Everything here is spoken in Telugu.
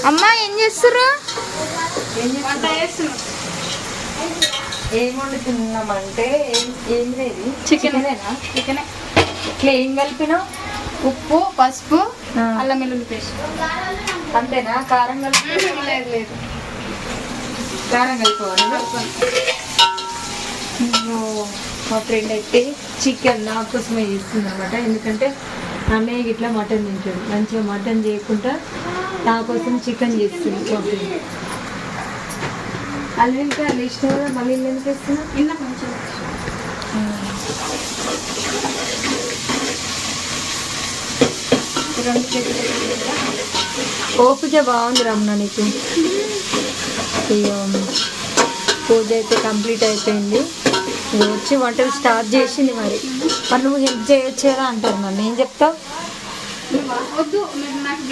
అమ్మా ఏం చేస్తుర్రు? ఏం వండుతున్నామంటే ఏం లేదు, చికెనేనా? చికెనే. ఇట్లా ఏం కలిపినావు? ఉప్పు, పసుపు, అల్లం వెల్లుల్లి పేస్ట్. అంతేనా? కారం కలిపి లేదు లేదు, కారం కలిపోవాలి. మా ఫ్రెండ్ అయితే చికెన్ నా కోసమే చేస్తుంది అనమాట. ఎందుకంటే అన్నయ్య ఇట్లా మటన్ తింటాడు, మంచిగా మటన్ చేయకుండా నా కోసం చికెన్ చేస్తుంది మా ఫ్రెండ్. అల్లింకా అల్లు ఇష్టం కదా, మళ్ళీ ఇల్లు ఎందుకు వేస్తున్నా? ఇన్న కొంచెం ఓపిక బాగుంది రమణ నీకు. ఇక పూజ అయితే కంప్లీట్ అయిపోయింది. ఇక వచ్చి వంటలు స్టార్ట్ చేసింది. మరి నువ్వు హెల్ప్ చేయొచ్చు కదా అంటారు. నన్ను ఏం చెప్తావు? వద్దు, నాకు